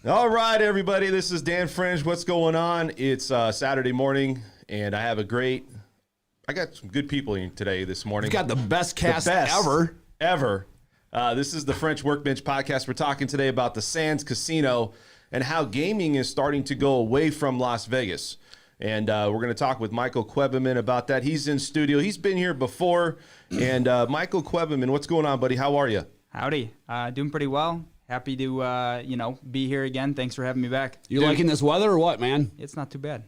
All right, everybody. This is Dan Fringe. What's going on? It's Saturday morning, and I got some good people in today this morning. You've got the best cast ever. This is the French Workbench Podcast. We're talking today about the Sands Casino and how gaming is starting to go away from Las Vegas. And we're going to talk with Michael Quebeman about that. He's in studio. He's been here before. And Michael Quebeman, what's going on, buddy? How are you? Howdy. Doing pretty well. Happy to, be here again. Thanks for having me back. You liking this weather or what, man? It's not too bad.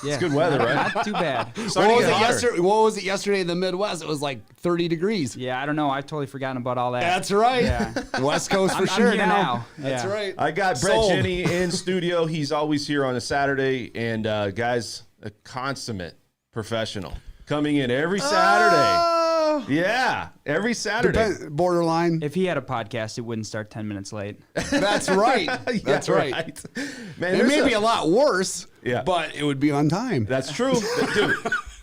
Yeah, It's good weather, right? Not too bad. What was it yesterday in the Midwest? It was like 30 degrees. Yeah, I don't know. I've totally forgotten about all that. That's right. Yeah. West Coast for I'm sure here now. That's Yeah. right. I got Brett Sold. Jenny in studio. He's always here on a Saturday. And, guys, a consummate professional coming in every Saturday. Yeah, every Saturday. Borderline. If he had a podcast, it wouldn't start 10 minutes late. That's right. That's right. Man, It may be a lot worse, Yeah. but it would be on time. That's true. Dude,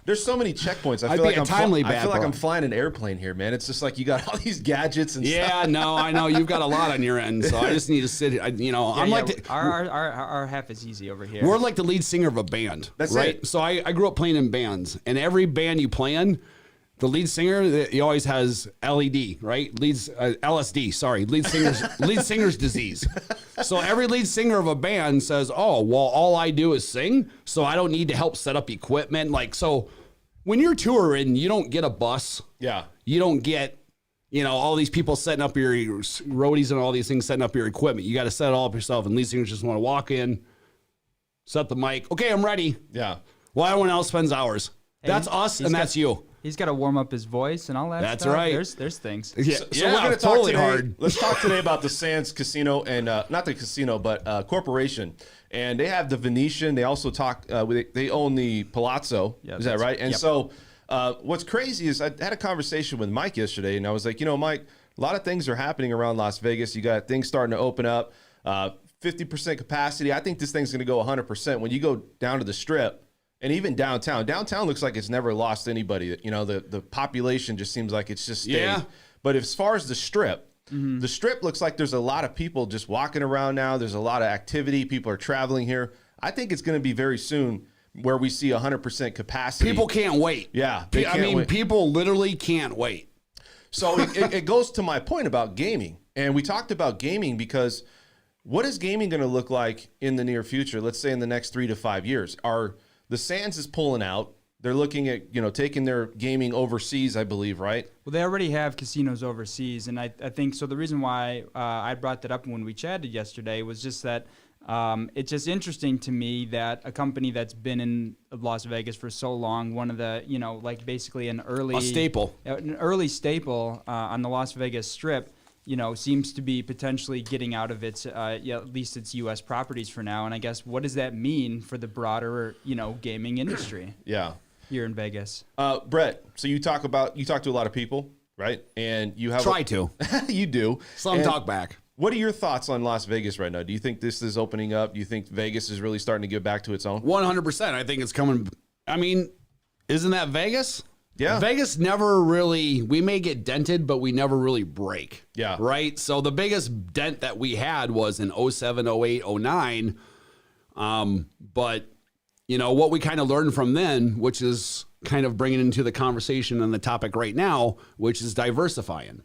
there's so many checkpoints. I I'd feel be like a timely I feel like bad I'm boy. flying an airplane here, man. It's just like you got all these gadgets and Yeah, stuff. no, I know. You've got a lot on your end, so I just need to sit here. I'm like our half is easy over here. we're like the lead singer of a band. That's right? it. So I grew up playing in bands, and every band you play in, the lead singer, he always has LED, right? LSD, sorry, lead singer's disease. So every lead singer of a band says, oh, well, all I do is sing, so I don't need to help set up equipment. So when you're touring, you don't get a bus. Yeah. You don't get, all these people setting up your roadies and all these things, setting up your equipment. You got to set it all up yourself, and lead singers just want to walk in, set the mic. Okay, I'm ready. Yeah. Well, everyone else spends hours. That's us, and that's you. He's got to warm up his voice and all that That's stuff. right. There's things. Yeah, So we're going to talk totally today. hard. Let's talk today about the Sands Casino and not the casino, but corporation. And they have the Venetian. They also talk. They own the Palazzo. Yeah, is that right? And yep. so what's crazy is I had a conversation with Mike yesterday, and I was like, Mike, a lot of things are happening around Las Vegas. You got things starting to open up. 50% capacity. I think this thing's going to go 100%. When you go down to the Strip. And even downtown looks like it's never lost anybody. The population just seems like it's just stayed. Yeah. But as far as the Strip, the Strip looks like there's a lot of people just walking around now. There's a lot of activity. People are traveling here. I think it's going to be very soon where we see 100% capacity. People can't wait. Yeah, they can't wait. People literally can't wait. So it goes to my point about gaming. And we talked about gaming because what is gaming going to look like in the near future? Let's say in the next 3 to 5 years. The Sands is pulling out. They're looking at, taking their gaming overseas, I believe, right? Well, they already have casinos overseas, and I think so. The reason why I brought that up when we chatted yesterday was just that it's just interesting to me that a company that's been in Las Vegas for so long, one of the, basically an early staple on the Las Vegas Strip, seems to be potentially getting out of its, at least its U.S. properties for now. And I guess what does that mean for the broader, gaming industry? Yeah. Here in Vegas. Brett, so you talk to a lot of people, right? And you have you do. Some talk back. What are your thoughts on Las Vegas right now? Do you think this is opening up? Do you think Vegas is really starting to get back to its own? 100%. I think it's coming. I mean, isn't that Vegas? Yeah. Vegas never really, we may get dented, but we never really break. Yeah. Right? So the biggest dent that we had was in 07, 08, 09. But, what we kind of learned from then, which is kind of bringing into the conversation and the topic right now, which is diversifying.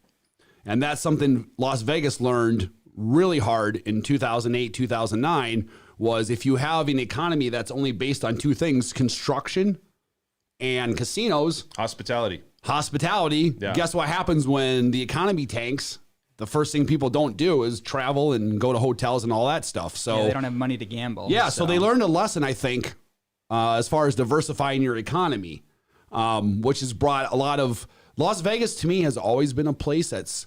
And that's something Las Vegas learned really hard in 2008, 2009, was if you have an economy that's only based on two things, construction and casinos, Hospitality. Yeah. Guess what happens when the economy tanks? The first thing people don't do is travel and go to hotels and all that stuff. So they don't have money to gamble. Yeah, so they learned a lesson, I think, as far as diversifying your economy, which has brought a lot of... Las Vegas, to me, has always been a place that's...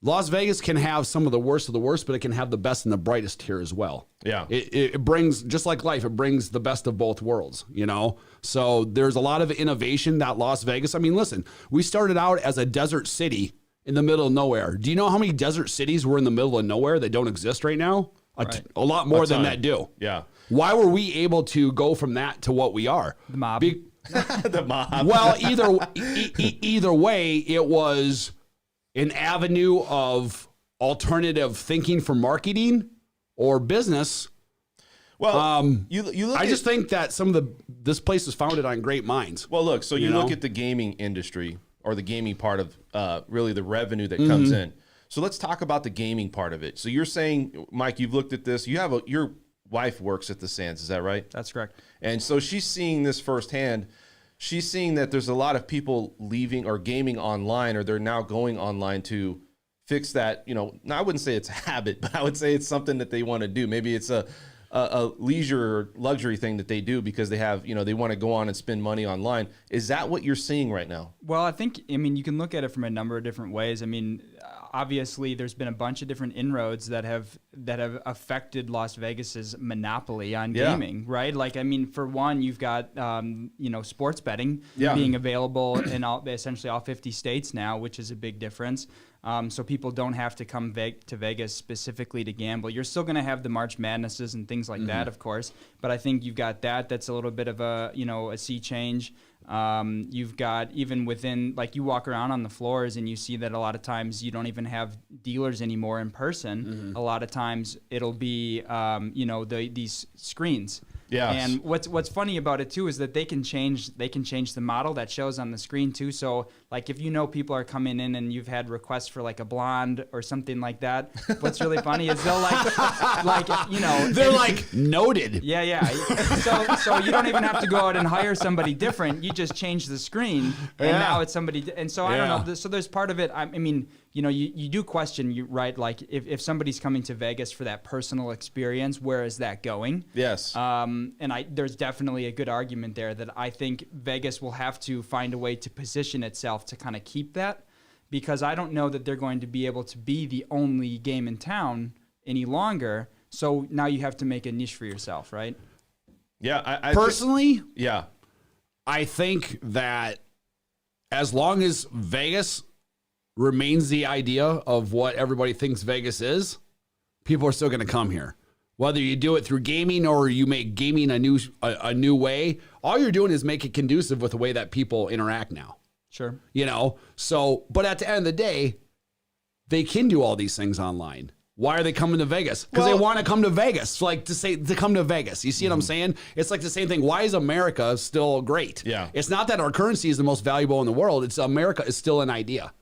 Las Vegas can have some of the worst, but it can have the best and the brightest here as well. Yeah. It brings, just like life, it brings the best of both worlds, So there's a lot of innovation that Las Vegas, I mean, listen, we started out as a desert city in the middle of nowhere. Do you know how many desert cities were in the middle of nowhere that don't exist right now? Right. A lot more than that do. Yeah. Why were we able to go from that to what we are? The mob. The mob. Well, either way, it was an avenue of alternative thinking for marketing or business. Well, you look. I just think that this place was founded on great minds. Well, look. So you know? look at the gaming industry or the gaming part of really the revenue that comes in. So let's talk about the gaming part of it. So you're saying, Mike, you've looked at this. You have your wife works at the Sands. Is that right? That's correct. And so she's seeing this firsthand. She's seeing that there's a lot of people leaving or gaming online, or they're now going online to fix that. I wouldn't say it's a habit, but I would say it's something that they want to do. Maybe it's a leisure or luxury thing that they do because they have, they want to go on and spend money online. Is that what you're seeing right now? Well, I mean, you can look at it from a number of different ways. I mean, obviously there's been a bunch of different inroads that have affected Las Vegas's monopoly on gaming, right? Like, I mean, for one, you've got, sports betting being available in essentially all 50 states now, which is a big difference. So people don't have to come to Vegas specifically to gamble. You're still going to have the March Madnesses and things like that, of course. But I think you've got that's a little bit of a sea change. You've got even within, like, you walk around on the floors and you see that a lot of times you don't even have dealers anymore in person. A lot of times it'll be, these screens. Yeah. And what's funny about it too is that they can change the model that shows on the screen too. So like if people are coming in and you've had requests for like a blonde or something like that, what's really funny is they'll they're like noted. Yeah. So you don't even have to go out and hire somebody different. You just change the screen and now it's somebody. And so I don't know. So there's part of it. I mean, you do question, right? Like if somebody's coming to Vegas for that personal experience, where is that going? Yes. And there's definitely a good argument there that I think Vegas will have to find a way to position itself to kind of keep that, because I don't know that they're going to be able to be the only game in town any longer. So now you have to make a niche for yourself, right? Yeah. I Personally, yeah. I think that as long as Vegas remains the idea of what everybody thinks Vegas is, people are still going to come here. Whether you do it through gaming or you make gaming a new way, all you're doing is make it conducive with the way that people interact now. Sure. So, but at the end of the day, they can do all these things online. Why are they coming to Vegas? Because they want to come to Vegas, like to come to Vegas. You see what I'm saying? It's like the same thing. Why is America still great? Yeah. It's not that our currency is the most valuable in the world. It's America is still an idea.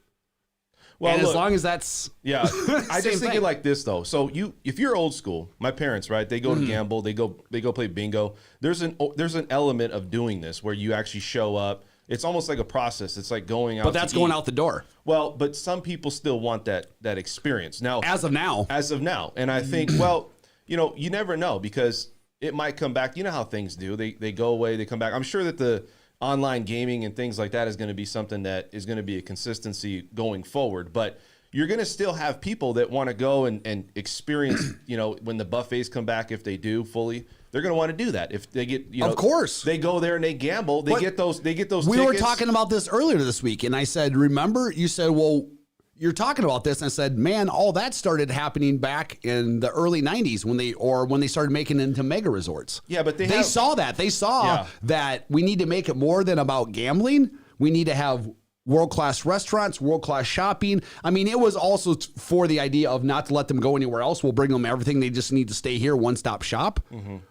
Well, and as long as that's I just think it like this though. So if you're old school, my parents, right? They go to gamble, they go play bingo. There's an element of doing this where you actually show up. It's almost like a process. It's like going out. But that's going out the door. Well, but some people still want that experience now. As of now, and I think you never know because it might come back. You know how things do. They go away, they come back. I'm sure that the online gaming and things like that is going to be something that is going to be a consistency going forward. But you're going to still have people that want to go and experience, when the buffets come back, if they do fully, they're going to want to do that. If they get, of course, they go there and they gamble, they get those We tickets. were talking about this earlier this week, and I said, remember, you said, well, you're talking about this, and I said, man, all that started happening back in the early 90s when they started making it into mega resorts. Yeah, but they saw that. They saw that we need to make it more than about gambling. We need to have world-class restaurants, world-class shopping. I mean, it was also for the idea of not to let them go anywhere else. We'll bring them everything. They just need to stay here, one-stop shop.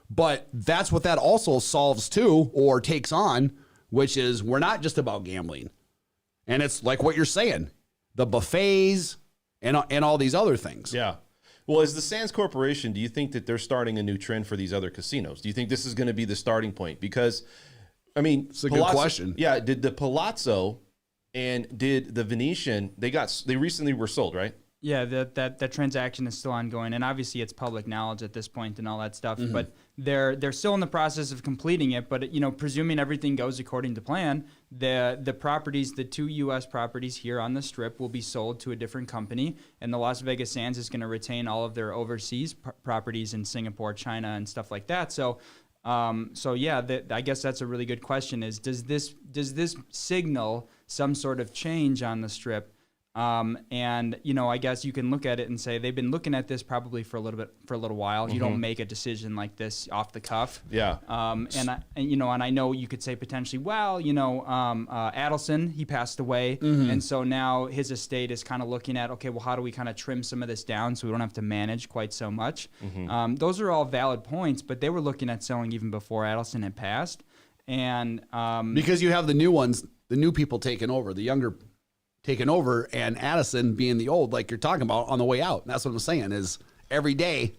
But that's what that also solves too, or takes on, which is we're not just about gambling. And it's like what you're saying. The buffets and all these other things. Yeah. Well, as the Sands Corporation, do you think that they're starting a new trend for these other casinos? Do you think this is going to be the starting point? Because, I mean, it's a good question. Yeah. Did the Palazzo and did the Venetian, they recently were sold, right? Yeah, that transaction is still ongoing, and obviously it's public knowledge at this point and all that stuff. But they're still in the process of completing it. But presuming everything goes according to plan, the properties, the 2 U.S. properties here on the Strip, will be sold to a different company, and the Las Vegas Sands is going to retain all of their overseas properties in Singapore, China, and stuff like that. So. I guess that's a really good question. Does this signal some sort of change on the Strip? And I guess you can look at it and say they've been looking at this probably for a little while. You don't make a decision like this off the cuff. Yeah. And I know you could say potentially, well, Adelson, he passed away, and so now his estate is kind of looking at, okay, well, how do we kind of trim some of this down so we don't have to manage quite so much? Those are all valid points, but they were looking at selling even before Adelson had passed, and because you have the new ones, the new people taking over, the younger taking over, and Addison being the old, like you're talking about, on the way out. And that's what I'm saying is every day.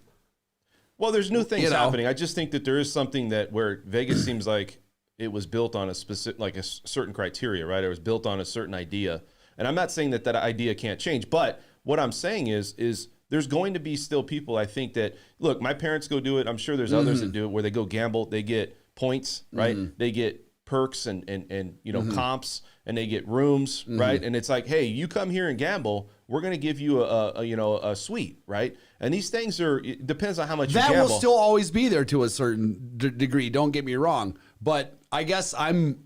Well, there's new things happening. I just think that there is something that where Vegas seems like it was built on a specific, like a certain criteria, right? It was built on a certain idea. And I'm not saying that that idea can't change, but what I'm saying is there's going to be still people, I think that, look, my parents go do it. I'm sure there's others that do it where they go gamble, they get points, right? They get perks and comps, and they get rooms, right? And it's like, hey, you come here and gamble, we're going to give you a suite, right? And these things it depends on how much you gamble. That will still always be there to a certain degree. Don't get me wrong, but I guess I'm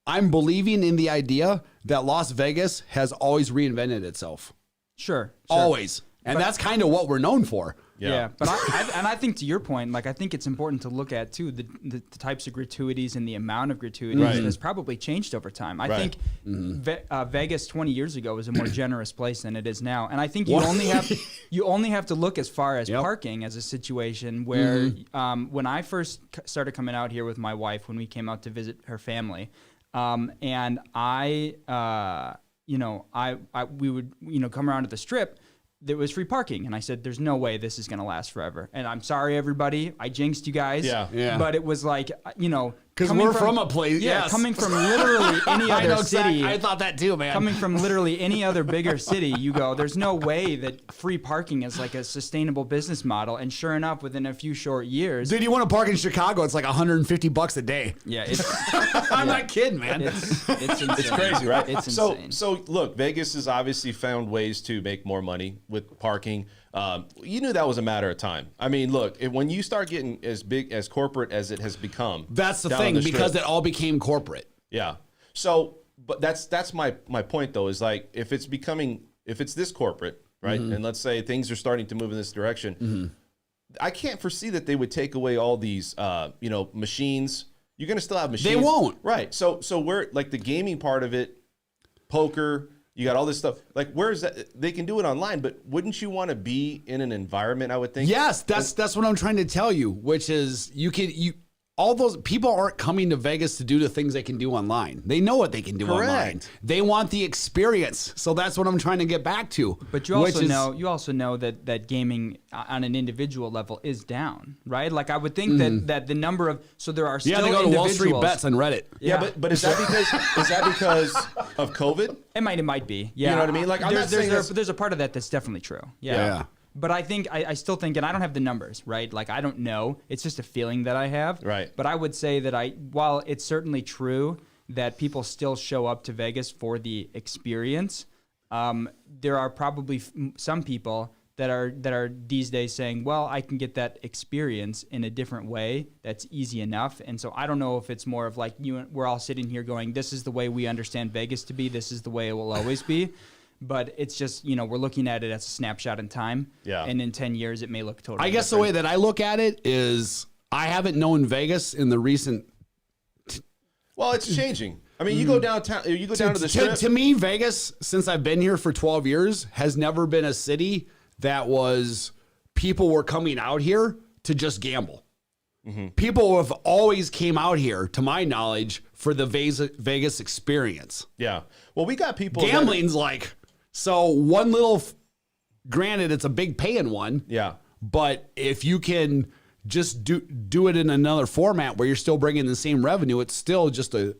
believing in the idea that Las Vegas has always reinvented itself. Sure. Always. And that's kind of what we're known for. Yeah. But I think to your point, like I think it's important to look at too the types of gratuities and the amount of gratuities has probably changed over time. I think Vegas 20 years ago was a more generous place than it is now, and I think you only have to look as far as parking as a situation where when I first started coming out here with my wife, when we came out to visit her family, and we would come around to the Strip. There was free parking, and I said, "There's no way this is going to last forever." And I'm sorry, everybody, I jinxed you guys. Yeah. But it was like, because we're from a place, coming from literally any other city. I thought that too, man. Coming from literally any other bigger city, you go, "There's no way that free parking is like a sustainable business model." And sure enough, within a few short years, dude, you want to park in Chicago? It's like $150 a day. Yeah, I'm not kidding, man. It's insane. It's crazy, right? It's insane. So look, Vegas has obviously found ways to make more money with parking. You knew that was a matter of time. I mean, look, when you start getting as big as corporate as it has become, that's the thing, because it all became corporate. Yeah. So, but that's my point though, is like if it's this corporate, right? And let's say things are starting to move in this direction, I can't foresee that they would take away all these, machines. You're going to still have machines. They won't. Right. So we're like the gaming part of it, poker. You got all this stuff. Like, where is that? They can do it online, but wouldn't you want to be in an environment, I would think? Yes, that's what I'm trying to tell you, which is all those people aren't coming to Vegas to do the things they can do online. They know what they can do online. They want the experience. So that's what I'm trying to get back to. But you also know that gaming on an individual level is down, right? Like I would think that the number of there are still they go to Wall Street Bets on Reddit. Yeah, but is that because of COVID? It might be. Yeah. You know what I mean? Like there's a part of that that's definitely true. Yeah. But I think I still think, and I don't have the numbers, right? Like I don't know. It's just a feeling that I have. Right. But I would say that while it's certainly true that people still show up to Vegas for the experience, there are probably some people that are these days saying, well, I can get that experience in a different way that's easy enough. And so I don't know if it's more of like we're all sitting here going, this is the way we understand Vegas to be. This is the way it will always be. But it's just, we're looking at it as a snapshot in time. Yeah. And in 10 years, it may look totally different. I guess the way that I look at it is I haven't known Vegas in the recent... Well, it's changing. I mean, you go downtown, you go down to the Strip. To me, Vegas, since I've been here for 12 years, has never been a city that people were coming out here to just gamble. People have always came out here, to my knowledge, for the Vegas experience. Yeah. Well, we got people... Gambling's granted, it's a big paying one. Yeah. But if you can just do it in another format where you're still bringing the same revenue, it's still just a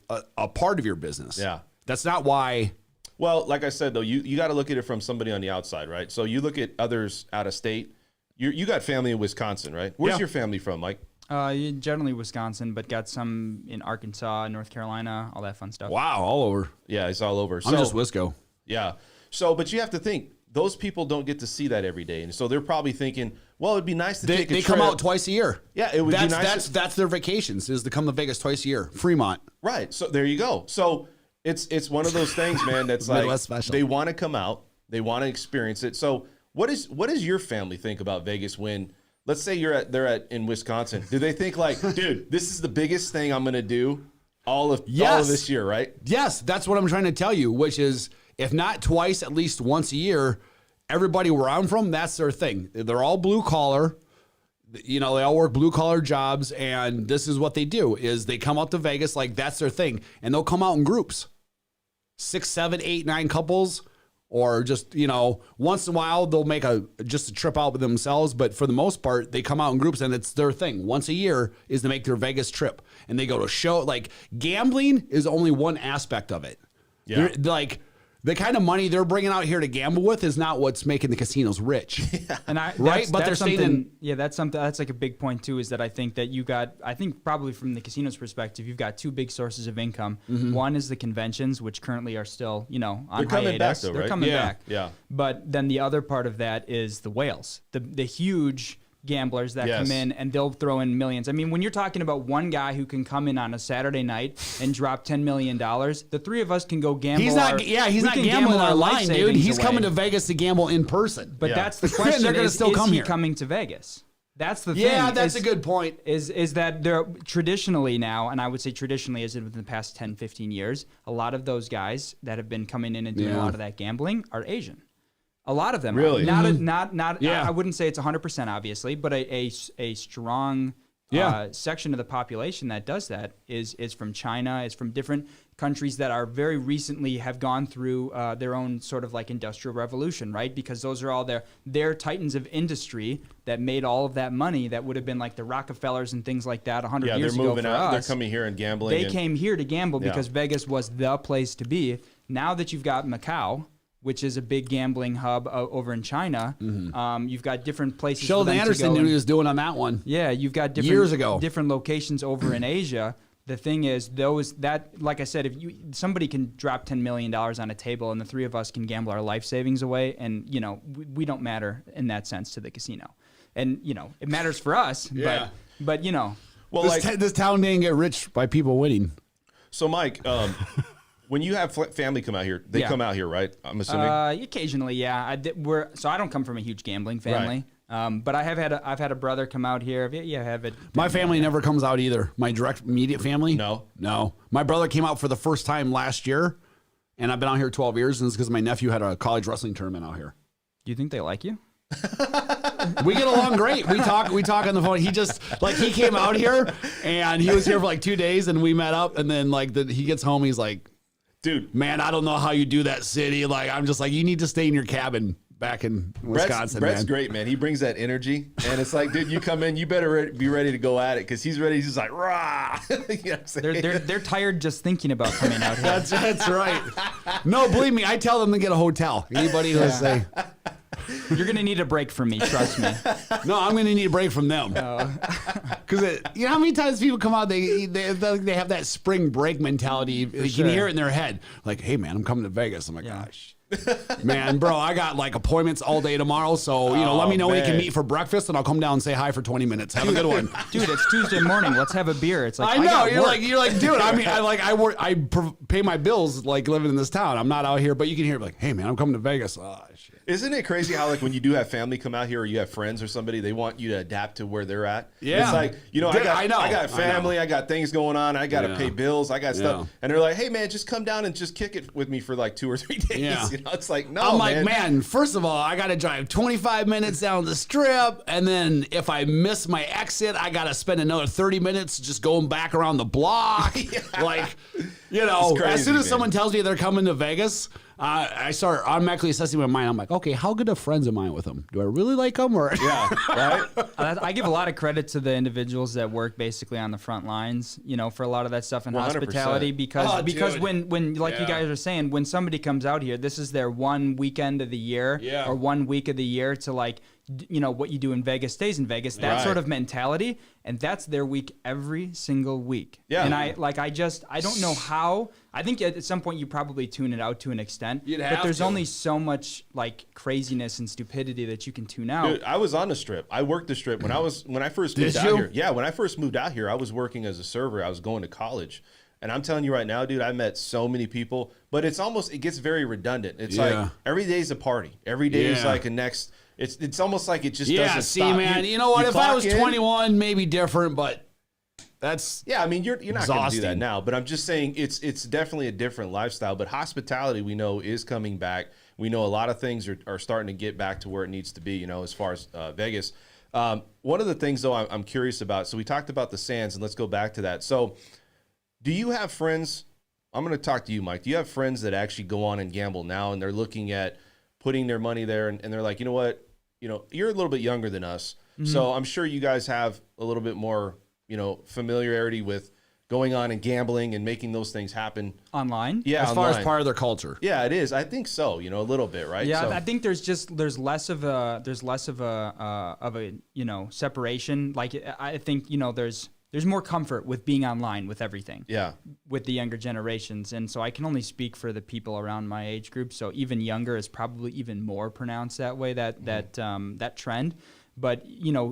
part of your business. Yeah. That's not why... Well, like I said, though, you got to look at it from somebody on the outside, right? So you look at others out of state. You got family in Wisconsin, right? Where's your family from, Mike? Generally Wisconsin, but got some in Arkansas, North Carolina, all that fun stuff. Wow, all over. Yeah, it's all over. I'm just Wisco. Yeah. So, but you have to think, those people don't get to see that every day. And so they're probably thinking, well, it'd be nice to take a trip. They come out twice a year. Yeah, it would be nice. That's their vacations, is to come to Vegas twice a year. Fremont. Right. So there you go. So It's one of those things, man, that's like Midwest special. they want to come out, they want to experience it. So what does your family think about Vegas when, let's say they're in Wisconsin? Do they think like, dude, this is the biggest thing I'm going to do all of this year, right? Yes, that's what I'm trying to tell you, which is if not twice, at least once a year, everybody where I'm from, that's their thing. They're all blue collar. You know, they all work blue collar jobs, and this is what they do is they come out to Vegas, like that's their thing. And they'll come out in groups, 6, 7, 8, 9 couples, or just, you know, once in a while they'll make just a trip out with themselves. But for the most part, they come out in groups and it's their thing. Once a year is to make their Vegas trip. And they go to a show. Like gambling is only one aspect of it. Yeah. Like the kind of money they're bringing out here to gamble with is not what's making the casinos rich. And But they're staying in. Yeah, that's like a big point too. Is that I think that I think probably from the casino's perspective, you've got two big sources of income. One is the conventions, which currently are still, you know, on They're coming back hiatus. though, They're right? coming Yeah. back. Yeah. But then the other part of that is the whales, the huge gamblers that Yes. come in and they'll throw in millions. I mean, when you're talking about one guy who can come in on a Saturday night and drop $10 million, the three of us can go gamble. He's not gambling our life online, dude. savings He's away. coming to Vegas to gamble in person. But Yeah. that's the question. They're gonna still is come he here. coming to Vegas? That's the thing. Yeah, that's a good point. Is that there traditionally now, and I would say traditionally as in within the past 10, 15 years, a lot of those guys that have been coming in and doing a lot of that gambling are Asian. A lot of them Really? are. Mm-hmm. Not Yeah. I wouldn't say it's 100% obviously, but a strong section of the population that does that is from China, is from different countries that are very recently have gone through their own sort of like industrial revolution, right? Because those are all their titans of industry that made all of that money that would have been like the Rockefellers and things like that 100 Yeah, years they're ago moving for out. us. They're coming here and gambling. They and- came here to gamble Yeah. because Vegas was the place to be. Now that you've got Macau, which is a big gambling hub over in China, you've got different places. for Sheldon them to Anderson go knew and- he was doing on that one. yeah, you've got different Years ago. different locations over in Asia. The thing is, like I said, if somebody can drop $10 million on a table and the three of us can gamble our life savings away, and you know we don't matter in that sense to the casino, and you know it matters for us, Yeah. but you know. Well, This town didn't get rich by people winning. so Mike, when you have family come out here, they Yeah. come out here, right? I'm assuming. Occasionally, yeah. I don't come from a huge gambling family, but I've had a brother come out here. Yeah, I have it. My family never comes out either. My direct immediate family. No. My brother came out for the first time last year, and I've been out here 12 years, and it's because my nephew had a college wrestling tournament out here. Do you think they like you? We get along great. We talk on the phone. He just he came out here and he was here for like 2 days and we met up, and then he gets home, he's like, Dude, man, I don't know how you do that city. Like, I'm just like, you need to stay in your cabin back in Wisconsin, Brett's man. great, man. He brings that energy, and it's like, dude, you come in, you better be ready to go at it because he's ready. He's just like, rah. You know what I'm saying? They're tired just thinking about coming out here. That's right. No, believe me, I tell them to get a hotel. Anybody who say, You're gonna need a break from me, trust me. no, I'm going to need a break from them. Because you know how many times people come out, they have that spring break mentality. You sure. can hear it in their head. Like, hey, man, I'm coming to Vegas. I'm like, Yeah. gosh. Man, bro, I got like appointments all day tomorrow. So, let me know when we can man. meet for breakfast and I'll come down and say hi for 20 minutes. Have a good one. Dude, it's Tuesday morning. Let's have a beer. It's like I know. got You're work. like, dude, I mean, I work, pay my bills like living in this town. I'm not out here, but you can hear like, hey, man, I'm coming to Vegas. Oh, shit. Isn't it crazy how like when you do have family come out here or you have friends or somebody, they want you to adapt to where they're at? Yeah. It's like, Dude, I got I know. family, I got things going on, I got to Yeah. pay bills, I got stuff. Yeah. And they're like, hey man, just come down and just kick it with me for like 2 or 3 days. Yeah. You know, it's like, no, I'm like, man, first of all, I got to drive 25 minutes down the strip. And then if I miss my exit, I got to spend another 30 minutes just going back around the block. Like, It's crazy, as soon as man. someone tells me they're coming to Vegas, I start automatically assessing my mind. I'm like, okay, how good of friends am I with them? Do I really like them? Or Yeah, right? I give a lot of credit to the individuals that work basically on the front lines, for a lot of that stuff in 100%. because Oh, because dude. when like you Yeah. guys are saying, when somebody comes out here, this is their one weekend of the year Yeah. or 1 week of the year to like what you do in Vegas stays in Vegas. That Right. sort of mentality, and that's their week every single week. Yeah. And I don't know how. I think at some point you probably tune it out to an extent, You'd but have there's to. only so much like craziness and stupidity that you can tune out. Dude, I was on the strip. I worked the strip when I first moved Did out you? here. Yeah, when I first moved out here, I was working as a server. I was going to college. And I'm telling you right now, dude, I met so many people, but it gets very redundant. It's Yeah. like every day's a party. Every day is like a next. It's almost like it just doesn't see, stop. man, you know what? If I was clock in. 21, maybe different, but that's Yeah, I mean, you're not going to do that exhausting. now, but I'm just saying it's definitely a different lifestyle. But hospitality, we know, is coming back. We know a lot of things are starting to get back to where it needs to be, as far as Vegas. One of the things, though, I'm curious about, so we talked about the Sands, and let's go back to that. So do you have friends, I'm going to talk to you, Mike. Do you have friends that actually go on and gamble now, and they're looking at putting their money there, and they're like, you know what, you're a little bit younger than us, so I'm sure you guys have a little bit more familiarity with going on and gambling and making those things happen Online? Yeah, as far as online. part of their culture. Yeah, it is. I think so. A little bit, right? Yeah, So, I think there's less of a separation. Like I think there's more comfort with being online with everything. yeah, With the younger generations, and so I can only speak for the people around my age group. So even younger is probably even more pronounced that way. That trend. But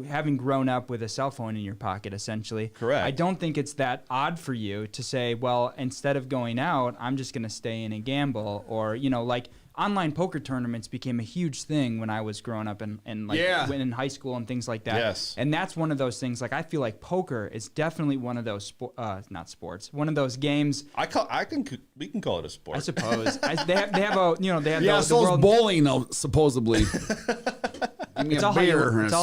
having grown up with a cell phone in your pocket, essentially, Correct. I don't think it's that odd for you to say, well, instead of going out, I'm just going to stay in and gamble, or like online poker tournaments became a huge thing when I was growing up and when in high school and things like that. Yes. And that's one of those things. Like I feel like poker is definitely one of those one of those games. we can call it a sport. I suppose they have Yeah, the so is world. bowling, though, supposedly. It's all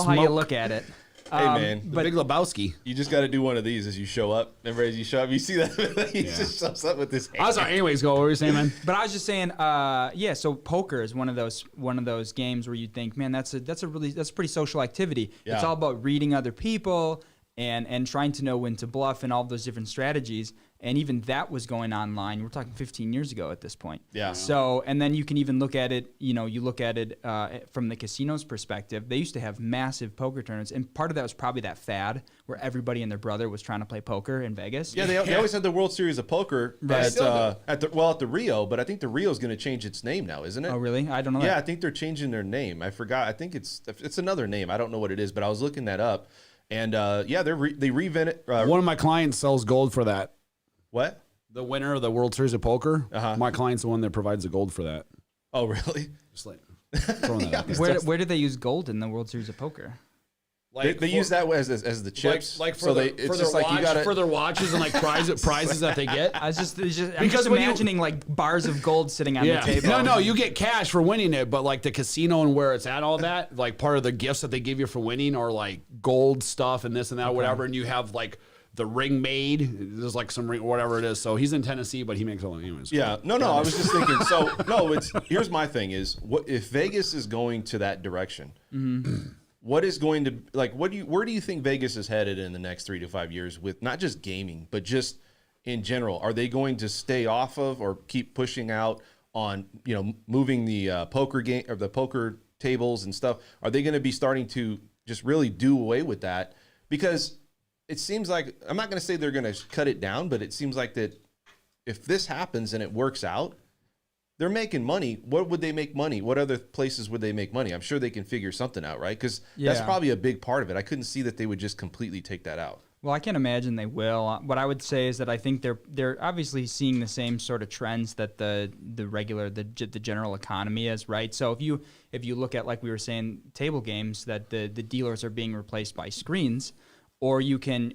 how you look at it. Hey, man. The Big Lebowski. You just got to do one of these as you show up. Remember, as you show up, you see that he just shows up with this. I was sorry. Anyways, go. What were you saying, man? But I was just saying, so poker is one of those games where you think, man, that's a pretty social activity. Yeah. It's all about reading other people and trying to know when to bluff and all those different strategies. And even that was going online. We're talking 15 years ago at this point. Yeah. So, and then you can even look at it, you look at it from the casino's perspective. They used to have massive poker tournaments. And part of that was probably that fad where everybody and their brother was trying to play poker in Vegas. Yeah, they always had the World Series of Poker at the Rio, but I think the Rio is going to change its name now, isn't it? Oh, really? I don't know Yeah, that. I think they're changing their name. I forgot. I think it's another name. I don't know what it is, but I was looking that up. And they revented. One of my clients sells gold for that. What? The winner of the World Series of Poker. Uh-huh. My client's the one that provides the gold for that. Oh, really? Just like throwing that out there. Where did they use gold in the World Series of Poker? They use that as the chips. like for so their, it's for just their like watch, you got for their watches and like prizes that they get. I'm Because just when you- imagining like bars of gold sitting on the table. No, you get cash for winning it, but like the casino and where it's at, all that, like part of the gifts that they give you for winning are like gold stuff and this and that, whatever. And you have like the ring made. There's like some ring, whatever it is. So he's in Tennessee, but he makes all the anyways. Yeah, no. I was just thinking. So no, here's my thing: is what if Vegas is going to that direction? What is going to where do you think Vegas is headed in the next 3 to 5 years with not just gaming, but just in general? Are they going to stay off of or keep pushing out on moving the poker game or the poker tables and stuff? Are they going to be starting to just really do away with that? Because it seems like, I'm not going to say they're going to cut it down, but it seems like that if this happens and it works out, they're making money. What would they make money? What other places would they make money? I'm sure they can figure something out, right? Because that's probably a big part of it. I couldn't see that they would just completely take that out. Well, I can't imagine they will. What I would say is that I think they're obviously seeing the same sort of trends that the general economy is, right? So if you look at, like we were saying, table games, that the dealers are being replaced by screens, or you can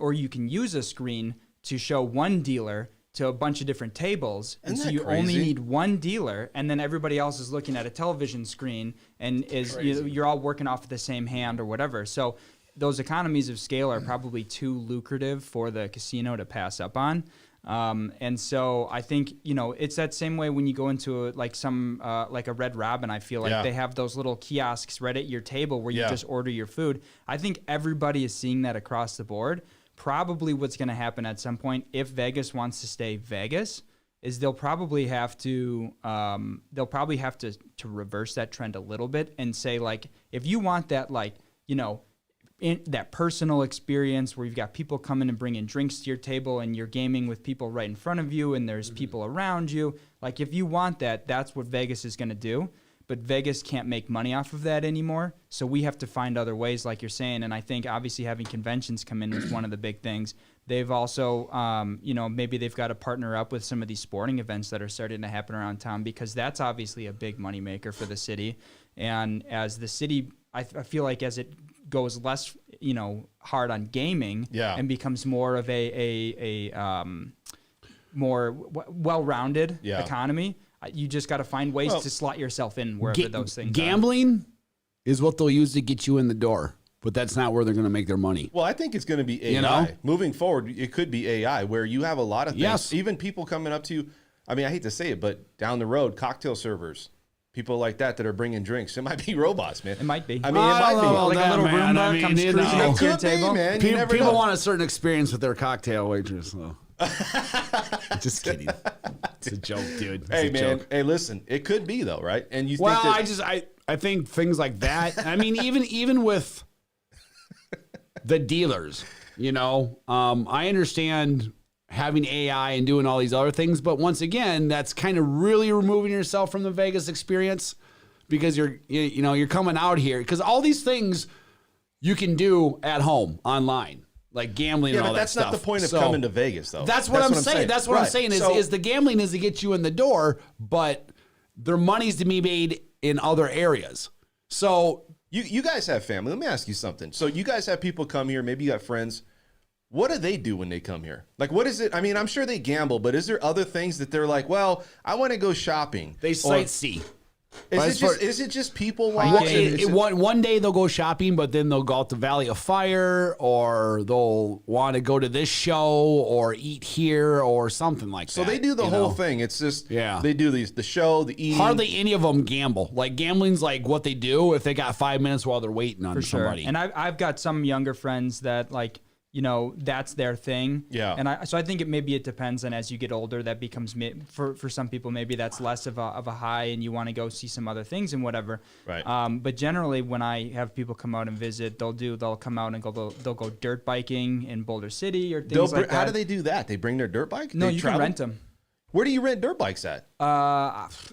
use a screen to show one dealer to a bunch of different tables, and so you only need one dealer, and then everybody else is looking at a television screen and you're all working off of the same hand or whatever. So those economies of scale are probably too lucrative for the casino to pass up on. And so I think, it's that same way when you go into like a Red Robin. I feel like they have those little kiosks right at your table where you just order your food. I think everybody is seeing that across the board. Probably what's going to happen at some point, if Vegas wants to stay Vegas, is they'll probably have to reverse that trend a little bit and say, like, if you want that, like, in that personal experience where you've got people coming and bringing drinks to your table and you're gaming with people right in front of you and there's people around you, like, if you want that, that's what Vegas is going to do. but Vegas can't make money off of that anymore. So we have to find other ways, like you're saying. And I think obviously having conventions come in is one of the big things. They've also, maybe they've got to partner up with some of these sporting events that are starting to happen around town, because that's obviously a big moneymaker for the city. And as the city, I feel like as it goes less, hard on gaming and becomes more of a more well-rounded economy, you just got to find ways to slot yourself in wherever those things gambling is what they'll use to get you in the door. But that's not where they're going to make their money. Well, I think it's going to be AI. Moving forward, it could be AI, where you have a lot of things. Yes. Even people coming up to you, I mean, I hate to say it, but down the road, cocktail servers, people like that are bringing drinks. It might be robots, man. It might be. I mean, it might be. Like a little Roomba comes cruising up to your table. Man. People want a certain experience with their cocktail waitress. So. Just kidding. It's a joke, dude. Hey, man. Hey, listen. It could be, though, right? And you think I think things like that. I mean, even with the dealers, I understand having AI and doing all these other things, but once again, that's kind of really removing yourself from the Vegas experience, because you're coming out here, because all these things you can do at home online, like gambling and all that stuff. That's not the point of coming to Vegas, though. That's what I'm saying. That's what I'm saying is the gambling is to get you in the door, but their money's to be made in other areas. So you guys have family. Let me ask you something. So you guys have people come here. Maybe you got friends. What do they do when they come here? Like, what is it? I mean, I'm sure they gamble, but is there other things that they're like, well, I want to go shopping? They sightsee. Is it just people watching? One day they'll go shopping, but then they'll go out to Valley of Fire, or they'll want to go to this show or eat here or something like that. So they do the whole thing. It's just they do the show, the eating. Hardly any of them gamble. Like, gambling's like what they do if they got 5 minutes while they're waiting on somebody. And I've got some younger friends that that's their thing. Yeah. And so I think it depends. And as you get older, that becomes, for some people, maybe that's less of a high, and you want to go see some other things and whatever. Right. But generally, when I have people come out and visit, they'll come out and they'll go dirt biking in Boulder City or things like that. How do they do that? They bring their dirt bike? No, you can rent them. Where do you rent dirt bikes at?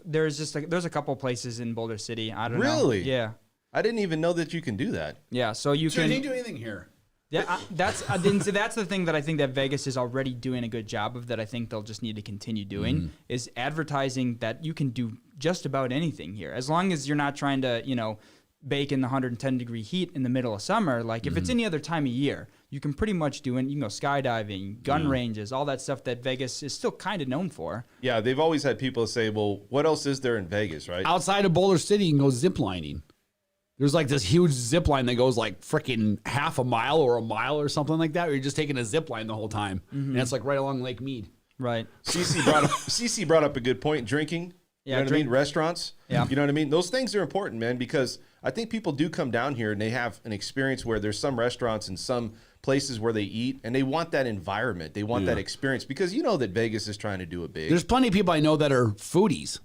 There's a couple places in Boulder City. I don't know. Really? Yeah. I didn't even know that you can do that. Yeah. So you can. They do anything here. Yeah, that's the thing that I think that Vegas is already doing a good job of, that I think they'll just need to continue doing, is advertising that you can do just about anything here, as long as you're not trying to, bake in the 110-degree heat in the middle of summer. Like, if it's any other time of year, you can pretty much do it. You can go skydiving, gun ranges, all that stuff that Vegas is still kind of known for. Yeah, they've always had people say, well, what else is there in Vegas, right? Outside of Boulder City, you can go ziplining. There's like this huge zip line that goes like freaking half a mile or a mile or something like that, where you're just taking a zip line the whole time. And it's like right along Lake Mead. Right. CC brought up a good point. Drinking. You know what I mean? Restaurants. Yeah. You know what I mean? Those things are important, man, because I think people do come down here and they have an experience where there's some restaurants and some places where they eat, and they want that environment. They want that experience, because that Vegas is trying to do it big. There's plenty of people I know that are foodies.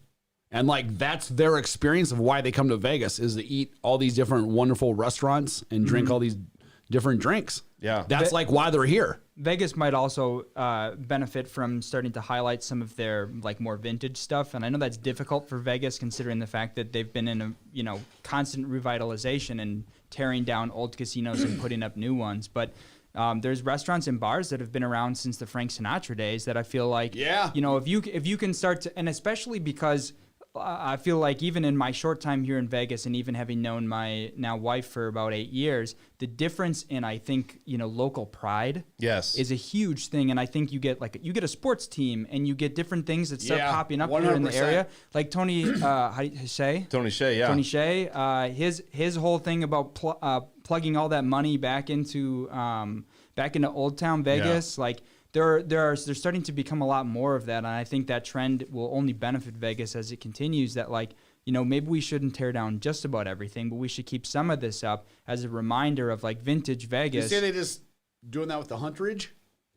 And like, that's their experience of why they come to Vegas, is to eat all these different wonderful restaurants and drink all these different drinks. Yeah. That's like why they're here. Vegas might also benefit from starting to highlight some of their like more vintage stuff. And I know that's difficult for Vegas, considering the fact that they've been in a, constant revitalization and tearing down old casinos and putting up new ones. But there's restaurants and bars that have been around since the Frank Sinatra days that I feel like, if you can start to, and especially because I feel like even in my short time here in Vegas, and even having known my now wife for about 8 years, the difference in, I think, local pride is a huge thing. And I think you get a sports team, and you get different things that start popping up 100%. Here in the area. Like Tony, how do you say? Tony Hsieh, yeah. Tony Hsieh, his whole thing about plugging all that money back into Old Town Vegas, like, There's starting to become a lot more of that, and I think that trend will only benefit Vegas as it continues. That, like, maybe we shouldn't tear down just about everything, but we should keep some of this up as a reminder of like vintage Vegas. You say they just doing that with the Huntridge?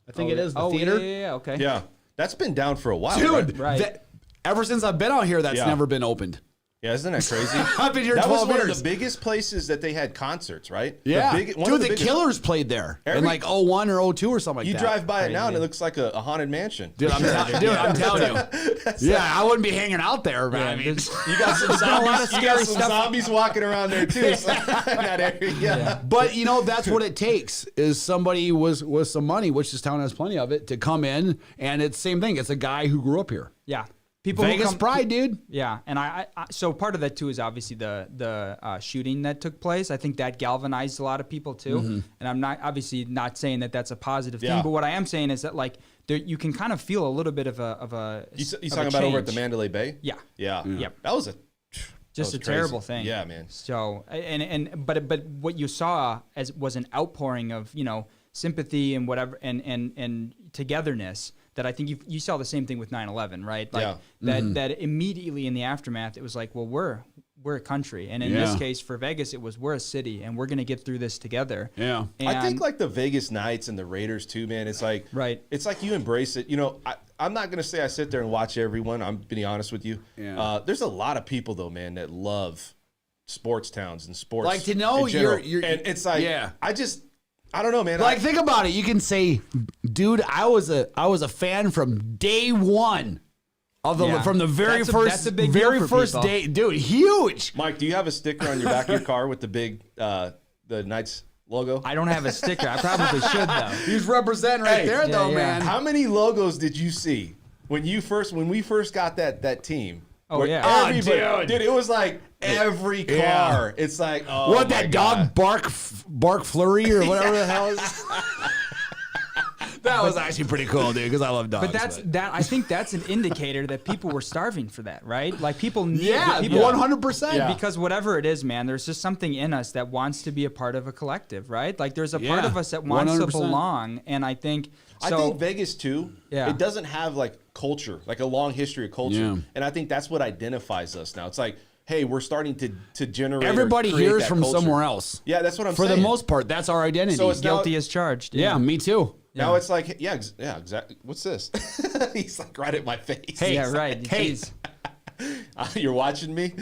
I think it is the theater. Yeah, okay. Yeah, that's been down for a while, dude. right? Right. Ever since I've been out here, that's never been opened. Yeah, isn't that crazy? I've been here that 12 was one years. of the biggest places that they had concerts, right? Yeah. Dude, the biggest. Killers played there in like 01 or 02 or something like You that. drive by it now and it looks like a haunted mansion. Dude, I'm telling you. Yeah, I wouldn't be hanging out there, man. I mean, you got some zombies, zombies walking around there too. So, in that area. Yeah. But you know, that's what it takes is somebody with some money, which this town has plenty of it, to come in, and it's the same thing. It's a guy who grew up here. Yeah. People Vegas pride, dude. Yeah, and I so part of that too is obviously the shooting that took place. I think that galvanized a lot of people too. And I'm not saying that that's a positive thing, but what I am saying is that like you can kind of feel a little bit of a You talking about over at the Mandalay Bay? Yeah. Yeah. Yep. That was just a crazy. terrible thing. Yeah, man. So but what you saw was an outpouring of sympathy and whatever and togetherness. That I think you saw the same thing with 9/11, right? Like that immediately in the aftermath, it was like, well, we're a country, and in this case for Vegas, it was we're a city, and we're gonna get through this together. Yeah, and I think like the Vegas Knights and the Raiders too, man. It's like it's like you embrace it. I'm not gonna say I sit there and watch everyone. I'm being honest with you. Yeah. There's a lot of people though, man, that love sports towns and sports. Like to know you're and it's like I don't know, man. Like, think about it. You can say, dude, I was a fan from day one of from the very first day, dude. Huge. Mike, do you have a sticker on your back of your car with the big the Knights logo? I don't have a sticker. I probably should though. He's representing right there, though, man. How many logos did you see when we first got that team? Oh yeah, dude, it was like every car. Yeah. It's like what that dog bark flurry or whatever the hell is. That was actually pretty cool, dude, because I love dogs. But I think that's an indicator that people were starving for that, right? Like people need 100%. Because whatever it is, man, there's just something in us that wants to be a part of a collective, right? Like there's a part of us that wants 100%. To belong, and I think Vegas too. Yeah. It doesn't have like culture, like a long history of culture, and I think that's what identifies us now. It's like, hey, we're starting to generate. Everybody hears from somewhere else. Yeah, that's what I'm saying. For the most part, that's our identity. So it's guilty as charged. Yeah, me too. Now it's like, yeah, exactly. What's this? He's like right at my face. Hey, yeah, right. Hey, you're watching me.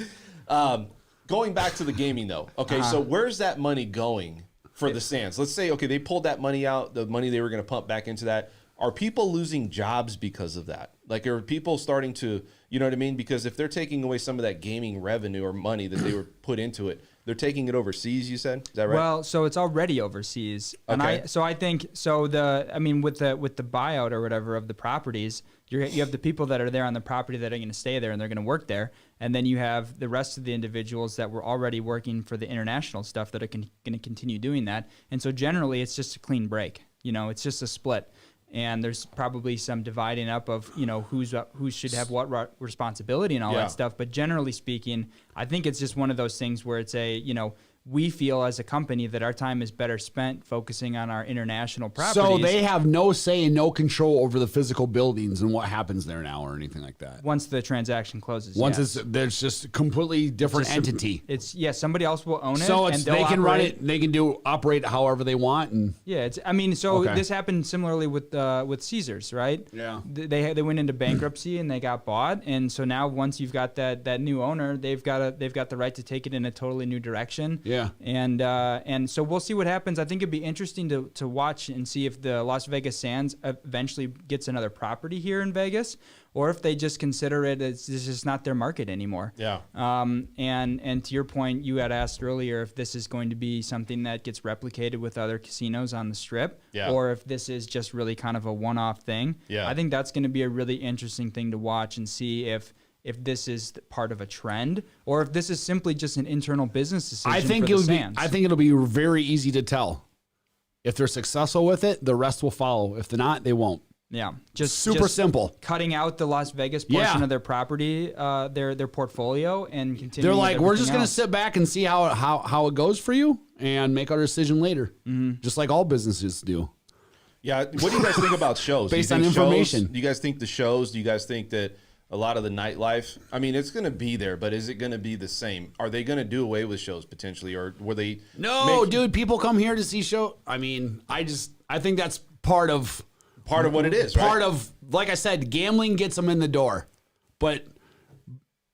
Going back to the gaming though. Okay, so where's that money going for the Sands? Let's say, okay, they pulled that money out, the money they were going to pump back into that. Are people losing jobs because of that? Like, are people starting to, you know what I mean? Because if they're taking away some of that gaming revenue or money that they were put into it, they're taking it overseas, you said? Is that right? Well, so it's already overseas. And okay. I think with the buyout or whatever of the properties, you have the people that are there on the property that are going to stay there and they're going to work there. And then you have the rest of the individuals that were already working for the international stuff that are going to continue doing that. And so generally it's just a clean break. It's just a split. And there's probably some dividing up of, who should have what responsibility and all that stuff. But generally speaking, I think it's just one of those things where it's we feel as a company that our time is better spent focusing on our international properties. So they have no say and no control over the physical buildings and what happens there now or anything like that. Once the transaction closes. There's just a completely different entity. Somebody else will own it. So they can run it. They can operate however they want. And this happened similarly with Caesars, right? Yeah. They went into bankruptcy and they got bought, and so now once you've got that new owner, they've got the right to take it in a totally new direction. Yeah. And so we'll see what happens. I think it'd be interesting to watch and see if the Las Vegas Sands eventually gets another property here in Vegas, or if they just consider it as this is not their market anymore. Yeah. And to your point, you had asked earlier if this is going to be something that gets replicated with other casinos on the Strip, or if this is just really kind of a one-off thing. Yeah. I think that's going to be a really interesting thing to watch and see if this is part of a trend or if this is simply just an internal business decision. I think it'll be very easy to tell. If they're successful with it, the rest will follow. If they're not, they won't. Yeah, just super simple. Cutting out the Las Vegas portion of their property, their portfolio, and continuing. They're like, we're just going to sit back and see how it goes for you, and make our decision later, just like all businesses do. Yeah. What do you guys think about shows? Based on information. Do you guys think the shows? Do you guys think that a lot of the nightlife? I mean, it's going to be there, but is it going to be the same? Are they going to do away with shows potentially, or were they? No, dude. People come here to see show. I mean, I think that's part of what it is. Part of, like I said, gambling gets them in the door, but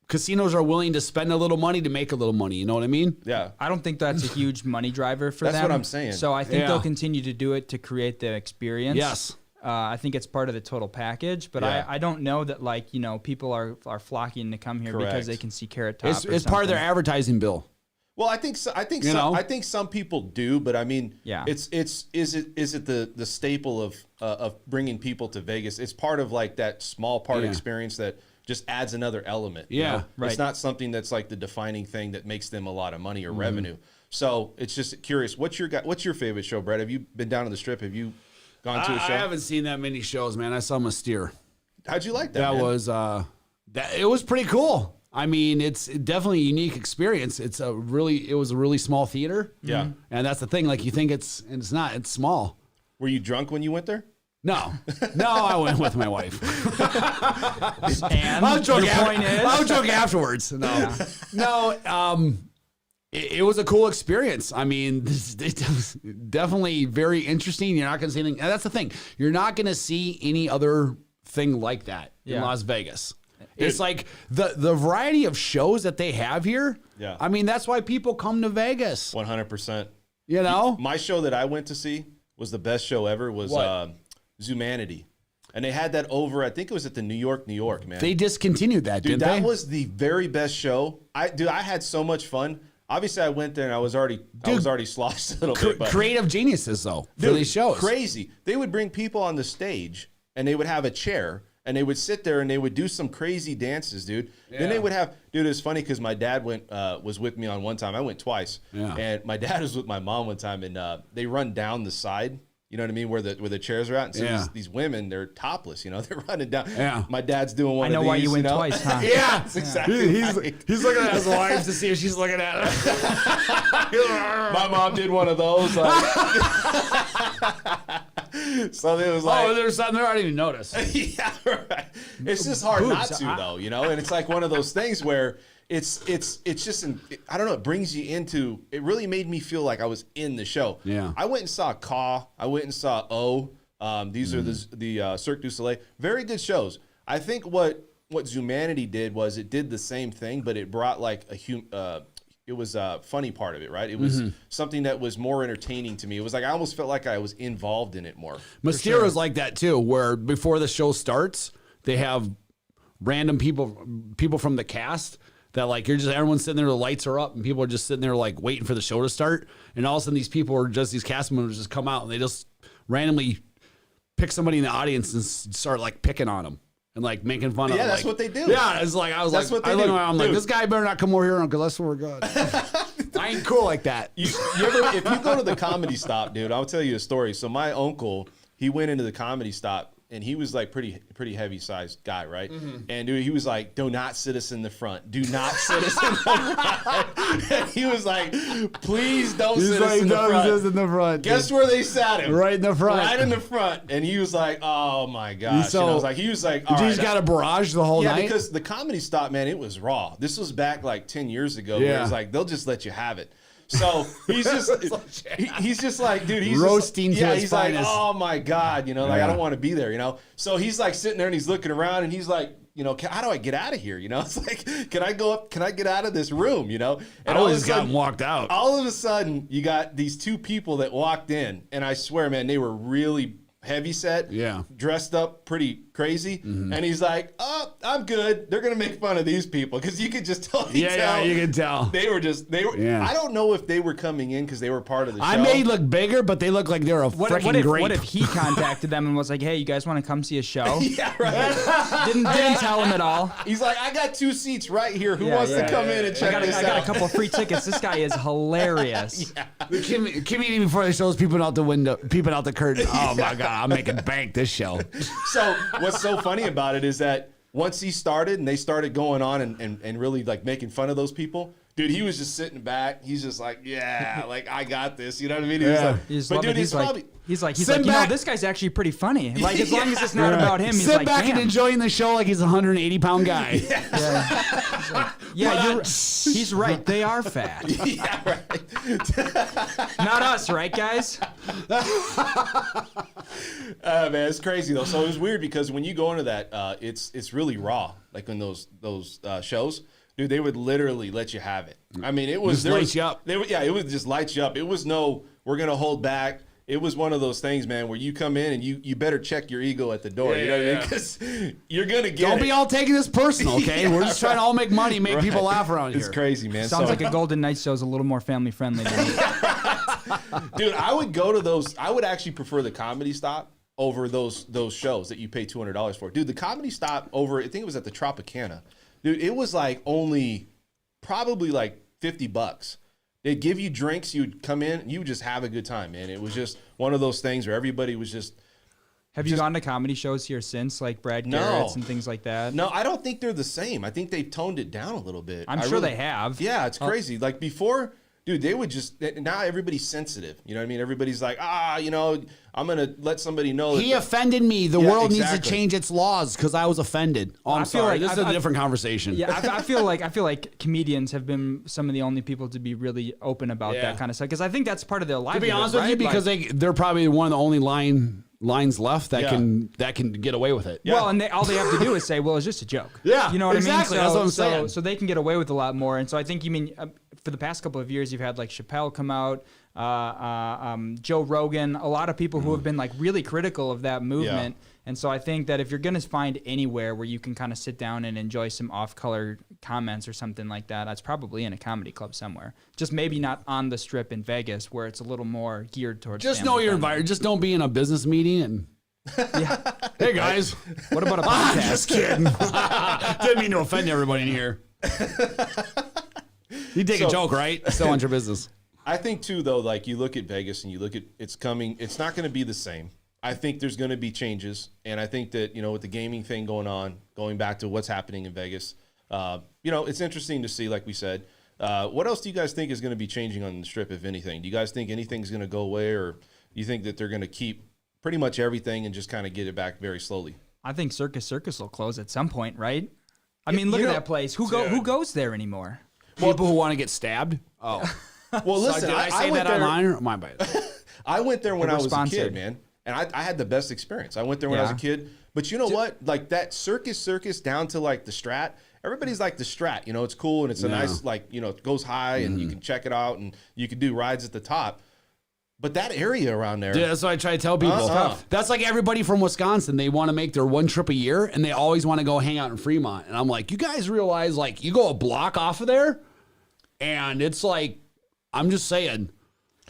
casinos are willing to spend a little money to make a little money. You know what I mean? Yeah. I don't think that's a huge money driver for them. That's what I'm saying. So I think Yeah. they'll continue to do it to create the experience. Yes. I think it's part of the total package, but Yeah. I don't know that like, you know, people are flocking to come here Correct. because they can see Carrot Top. It's part of their advertising bill. Well, I think so, I think You some, know? I think some people do, but I mean, Yeah. is it the staple of bringing people to Vegas? It's part of like that small part Yeah. experience that just adds another element. you Yeah, know? right. It's not something that's like the defining thing that makes them a lot of money or Mm-hmm. revenue. So it's just curious. What's your favorite show, Brett? Have you been down to the Strip? Have you gone to a show? I haven't seen that many shows, man. I saw Mystere. How'd you like that? That man? was it was pretty cool. I mean, it's definitely a unique experience. It was a really small theater. Yeah. And that's the thing. Like you think it's not. It's small. Were you drunk when you went there? No, I went with my wife. And I was drunk. your point is, I was drunk afterwards. No. It was a cool experience. I mean, it was definitely very interesting. You're not going to see anything. And that's the thing. You're not going to see any other thing like that in Yeah. Las Vegas. It's like the variety of shows that they have here. Yeah. I mean, that's why people come to Vegas. 100%. You know? My show that I went to see was the best show ever. Was What? Zumanity, and they had that over. I think it was at the New York, man. They discontinued that, Dude, didn't that they? was the very best show. I had so much fun. Obviously, I went there and I was already sloshed a little bit. But Creative geniuses, though, for dude, these shows. crazy. They would bring people on the stage and they would have a chair and they would sit there and they would do some crazy dances, dude. Then they would have, dude. It's funny because my dad was with me on one time. I went twice, Yeah. and my dad was with my mom one time, and they run down the side. You know what I mean? Where the chairs are at. And so Yeah. these women, they're topless. You know, they're running down. Yeah. My dad's doing one. I know of these, why you went know? twice, huh? Yeah, That's exactly. right. He's looking at his wife to see if she's looking at him. My mom did one of those. Like, so it was like, Oh, there's something there I didn't even notice. yeah, right. It's just hard not to, though, you know. And it's like one of those things where it's just I don't know. It brings you into. It really made me feel like I was in the show. Yeah. I went and saw Caw. I went and saw O. These are the Cirque du Soleil. Very good shows. I think what Zumanity did was it did the same thing, but it brought like it was a funny part of it, right? It was something that was more entertaining to me. It was like I almost felt like I was involved in it more. Mystere is like that too, where before the show starts, they have random people from the cast that like everyone's sitting there, the lights are up, and people are just sitting there like waiting for the show to start, and all of a sudden these people are just these cast members just come out and they just randomly pick somebody in the audience and start like picking on them. And like making fun of Yeah, them. that's like, what they do. Yeah, it's like I was That's like, what they I look do. around, I'm like, Dude. this guy better not come over here because I swear to God, I ain't cool like that. You ever, if you go to the Comedy Stop, dude, I'll tell you a story. So my uncle, he went into the Comedy Stop, and he was like pretty heavy sized guy, right? And dude, he was like, "Do not sit us in the front. Do not sit us in the front." And he was like, "Please don't sit us in the front." in the front. Guess where they sat him? Right in the front. Right in the front. And he was like, "Oh my gosh!" So- and I was like, "He was like, all You right." just got a barrage the whole Yeah, night. because the Comedy Stop, man, it was raw. This was back like 10 years ago. Where Yeah. it's like they'll just let you have it. So he's just he's just like, dude, he's Roasting just, to yeah, his he's finest. like, oh my God, you know, like Yeah. I don't want to be there, you know. So he's like sitting there and he's looking around and he's like, you know, how do I get out of here? You know, it's like, can I go up? Can I get out of this room? You know, I and all of a always got sudden, him walked out. all of a sudden, you got these two people that walked in, and I swear, man, they were really heavy set, Yeah. dressed up pretty crazy, and he's like, "Oh, I'm good. They're gonna make fun of these people because you could just totally Yeah, tell you can tell. they were. Yeah. I don't know if they were coming in because they were part of the show. I may look bigger, but they look like they're a freaking grape. What if he contacted them and was like, "Hey, you guys want to come see a show?" Yeah, right. Didn't tell him at all. He's like, I got 2 seats right here. Who Yeah, wants yeah, to come in and check I this got out? a couple free tickets. This guy is hilarious. The comedian before the show is peeping out the window, peeping out the curtain. Oh my God, I'm making bank this show. So what's so funny about it is that once he started and they started going on and really like making fun of those people, Dude, he was just sitting back. He's just like, yeah, like I got this. You know what I mean? He was like, but dude, he's probably he's like, this guy's actually pretty funny. Like as long as it's not about him, he's sit like, back damn. and enjoying the show like he's a 180-pound guy. He's right. They are fat. yeah, right. Not us, right, guys? Man, it's crazy though. So it was weird because when you go into that, it's really raw. Like in those shows. Dude, they would literally let you have it. I mean, it was just light you up. It would just light you up. It was no, we're gonna hold back. It was one of those things, man, where you come in and you better check your ego at the door. You know what I mean? Because you're gonna get. Don't be all taking this personal, okay? We're just trying to all make money, make people laugh around here. It's crazy, man. Sounds like a Golden Knights show is a little more family friendly. Dude, I would go to those. I would actually prefer the Comedy Stop over those shows that you pay $200 for. Dude, the Comedy Stop over, I think it was at the Tropicana. Dude, it was like only probably like $50. They'd give you drinks. You'd come in. And you would just have a good time, man. It was just one of those things where everybody was just. Have you gone to comedy shows here since, like Brad Garrett's and things like that? No, I don't think they're the same. I think they've toned it down a little bit. I'm sure they have. Yeah, it's crazy. Like before, dude, they would just, now everybody's sensitive. You know what I mean? Everybody's like, I'm going to let somebody know. He offended me. The world needs to change its laws because I was offended. Oh, I'm sorry. This is a different conversation. Yeah, I feel like comedians have been some of the only people to be really open about that kind of stuff because I think that's part of their life. To be honest with you, because they're probably one of the only lines left that can get away with it. Yeah. Well, and all they have to do is say, "Well, it's just a joke." Yeah, you know what exactly. I mean. That's what I'm saying. So they can get away with a lot more. And so I think for the past couple of years, you've had like Chappelle come out, Joe Rogan, a lot of people who have been like really critical of that movement. Yeah. And so I think that if you're going to find anywhere where you can kind of sit down and enjoy some off-color comments or something like that, that's probably in a comedy club somewhere. Just maybe not on the Strip in Vegas where it's a little more geared towards. Just know your environment. Just don't be in a business meeting and. Hey guys, what about a podcast? Just kidding. Didn't mean to offend everybody in here. You take a joke, right? Still on your business. I think too, though, like you look at Vegas and you look at it's coming. It's not going to be the same. I think there's going to be changes, and I think that with the gaming thing going on, going back to what's happening in Vegas, it's interesting to see. Like we said, what else do you guys think is going to be changing on the Strip, if anything? Do you guys think anything's going to go away, or do you think that they're going to keep pretty much everything and just kind of get it back very slowly? I think Circus will close at some point, right? I mean, look at that place. Who goes there anymore? People who want to get stabbed. Oh, well, listen. Did I say that online? Or my bad. I went there when I was a kid, man. And I had the best experience. I went there when I was a kid. But you know what? Like that circus down to like the Strat. Everybody's like the Strat. It's cool and it's a nice, it goes high and you can check it out and you can do rides at the top. But that area around there. Yeah, that's what I try to tell people. That's like everybody from Wisconsin. They want to make their one trip a year and they always want to go hang out in Fremont. And I'm like, you guys realize like you go a block off of there and it's like, I'm just saying,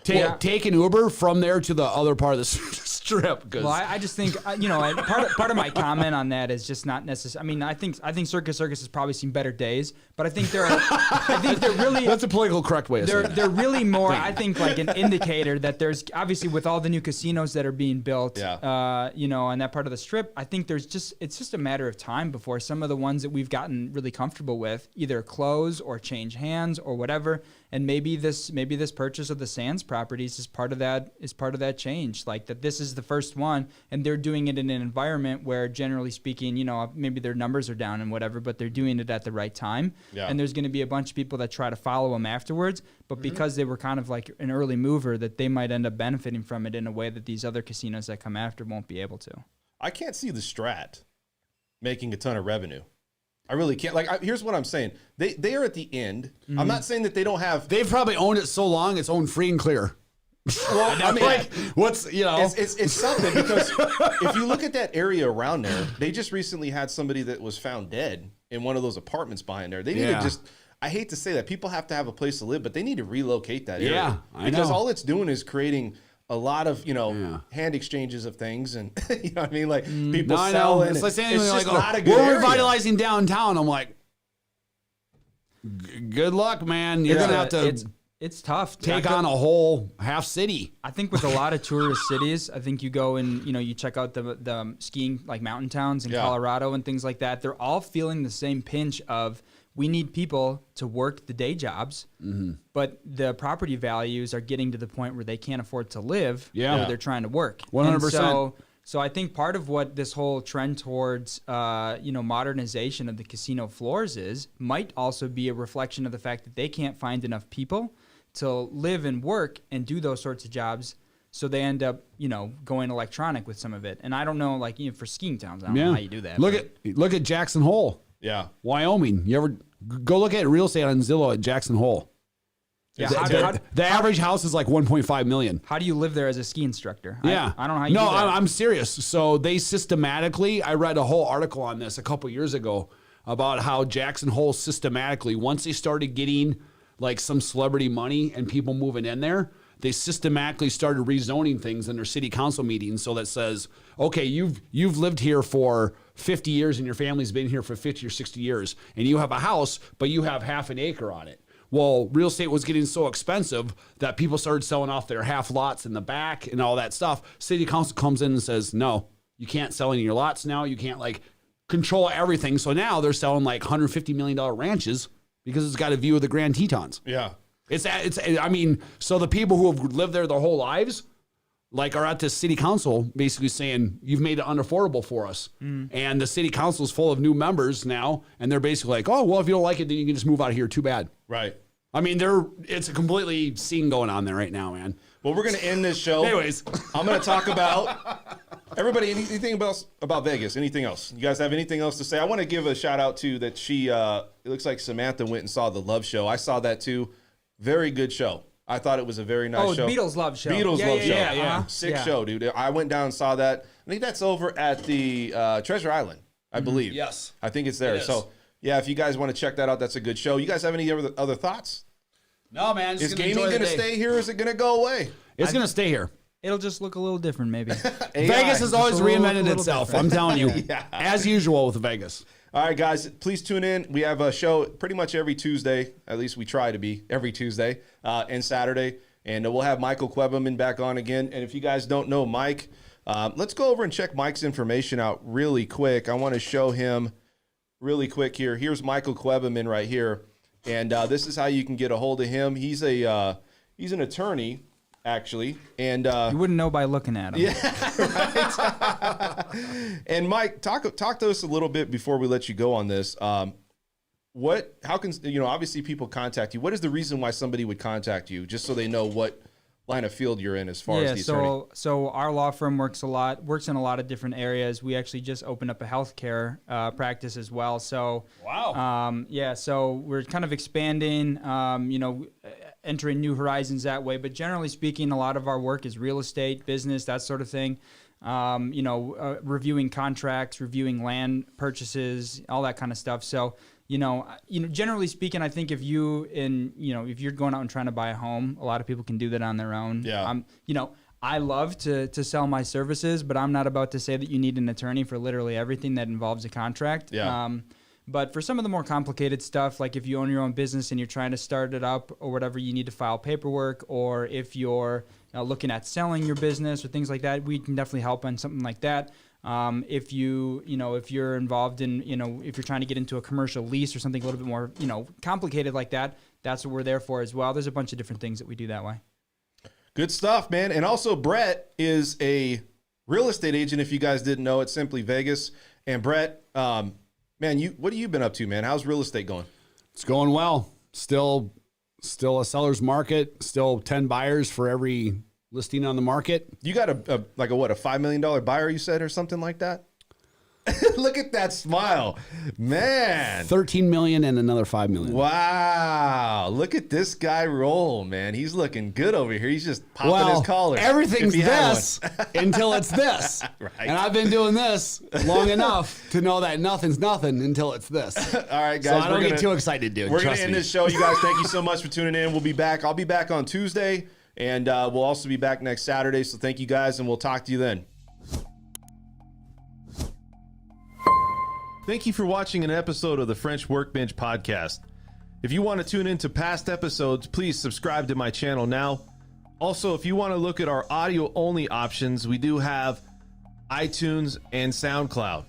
take an Uber from there to the other part of the Strip. Well, I just think part of my comment on that is just not necessary. I mean, I think Circus has probably seen better days, but I think they're really that's a political correct way of saying they're really more. I think like an indicator that there's obviously with all the new casinos that are being built, on that part of the Strip. I think it's just a matter of time before some of the ones that we've gotten really comfortable with either close or change hands or whatever. And maybe this purchase of the Sands properties is part of that change. Like that this is the first one, and they're doing it in an environment where, generally speaking, maybe their numbers are down and whatever, but they're doing it at the right time. Yeah. And there's going to be a bunch of people that try to follow them afterwards, but because they were kind of like an early mover, that they might end up benefiting from it in a way that these other casinos that come after won't be able to. I can't see the Strat making a ton of revenue. I really can't. Like, here's what I'm saying. They are at the end. Mm-hmm. I'm not saying that they don't have. They've probably owned it so long, it's owned free and clear. Well, I mean, like, what's it's something because if you look at that area around there, they just recently had somebody that was found dead in one of those apartments behind there. They need to just. I hate to say that people have to have a place to live, but they need to relocate that area. Yeah, because all it's doing is creating a lot of hand exchanges of things, and you know what I mean, like people selling. It's like saying not a good we're area. Revitalizing downtown. I'm like, good luck, man. You're gonna have to. It's tough. Take on a whole half city. I think with a lot of tourist cities, I think you go and you check out the skiing like mountain towns in Colorado and things like that. They're all feeling the same pinch of we need people to work the day jobs, but the property values are getting to the point where they can't afford to live where they're trying to work. 100%. So I think part of what this whole trend towards, modernization of the casino floors might also be a reflection of the fact that they can't find enough people to live and work and do those sorts of jobs. So they end up, going electronic with some of it. And I don't know, for skiing towns, I don't know how you do that. Look at Jackson Hole. Yeah. Wyoming. You ever go look at real estate on Zillow at Jackson Hole? Yeah, the average house is like 1.5 million. How do you live there as a ski instructor? Yeah. I don't know how you do that. I'm serious. So they systematically, I read a whole article on this a couple years ago about how Jackson Hole systematically, once they started getting like some celebrity money and people moving in there, they systematically started rezoning things in their city council meetings. So that says, okay, you've lived here for 50 years and your family's been here for 50 or 60 years and you have a house, but you have half an acre on it. Well, real estate was getting so expensive that people started selling off their half lots in the back and all that stuff. City council comes in and says, no, you can't sell any of your lots now. You can't control everything. So now they're selling like $150 million ranches because it's got a view of the Grand Tetons. Yeah. So the people who have lived there their whole lives, are at the city council basically saying, you've made it unaffordable for us. And the city council is full of new members now. And they're basically like, oh, well, if you don't like it, then you can just move out of here. Too bad. Right. It's a completely scene going on there right now, man. Well, we're going to end this show. Anyways, I'm going to talk about everybody. Anything else about Vegas? Anything else? You guys have anything else to say? I want to give a shout out to that. It looks like Samantha went and saw the Love Show. I saw that too. Very good show. I thought it was a very nice show. Beatles Love Show. Love Show. Yeah. Sick show, dude. I went down and saw that. I think that's over at the Treasure Island, I believe. Yes. I think it's there. So, yeah, if you guys want to check that out, that's a good show. You guys have any other thoughts? No, man. Is gaming going to stay here or is it going to go away? It's going to stay here. It'll just look a little different, maybe. Vegas has always reinvented itself. different. I'm telling you. As usual with Vegas. All right, guys, please tune in. We have a show pretty much every Tuesday. At least we try to be every Tuesday and Saturday. And we'll have Michael Quebeman back on again. And if you guys don't know Mike, let's go over and check Mike's information out really quick. I want to show him really quick here. Here's Michael Quebeman right here. And this is how you can get a hold of him. He's an attorney, actually. And you wouldn't know by looking at him. Yeah, right. And Mike, talk to us a little bit before we let you go on this. How can obviously people contact you? What is the reason why somebody would contact you, just so they know what line of field you're in as far as the attorney? So our law firm works in a lot of different areas. We actually just opened up a healthcare practice as well. So wow. So we're kind of expanding, entering new horizons that way. But generally speaking, a lot of our work is real estate, business, that sort of thing. Reviewing contracts, reviewing land purchases, all that kind of stuff. So, generally speaking, I think if you're going out and trying to buy a home, a lot of people can do that on their own. Yeah. I love to sell my services, but I'm not about to say that you need an attorney for literally everything that involves a contract. Yeah. But for some of the more complicated stuff, like if you own your own business and you're trying to start it up or whatever, you need to file paperwork, or if you're looking at selling your business or things like that, we can definitely help on something like that. If you're involved in, if you're trying to get into a commercial lease or something a little bit more, complicated like that, that's what we're there for as well. There's a bunch of different things that we do that way. Good stuff, man. And also Brett is a real estate agent. If you guys didn't know, it's Simply Vegas. And Brett, man, what have you been up to, man? How's real estate going? It's going well. Still a seller's market. Still 10 buyers for every listing on the market. You got a $5 million buyer, you said, or something like that? Look at that smile, man. 13 million and another 5 million. Wow. Look at this guy roll, man. He's looking good over here. He's just popping his collar. Everything's this until it's this. Right. And I've been doing this long enough to know that nothing's nothing until it's this. All right, guys. So I don't get too excited, dude. We're going to end this show. You guys, thank you so much for tuning in. We'll be back. I'll be back on Tuesday, and we'll also be back next Saturday. So thank you guys, and we'll talk to you then. Thank you for watching an episode of the French Workbench podcast. If you want to tune into past episodes, please subscribe to my channel now. Also, if you want to look at our audio-only options, we do have iTunes and SoundCloud.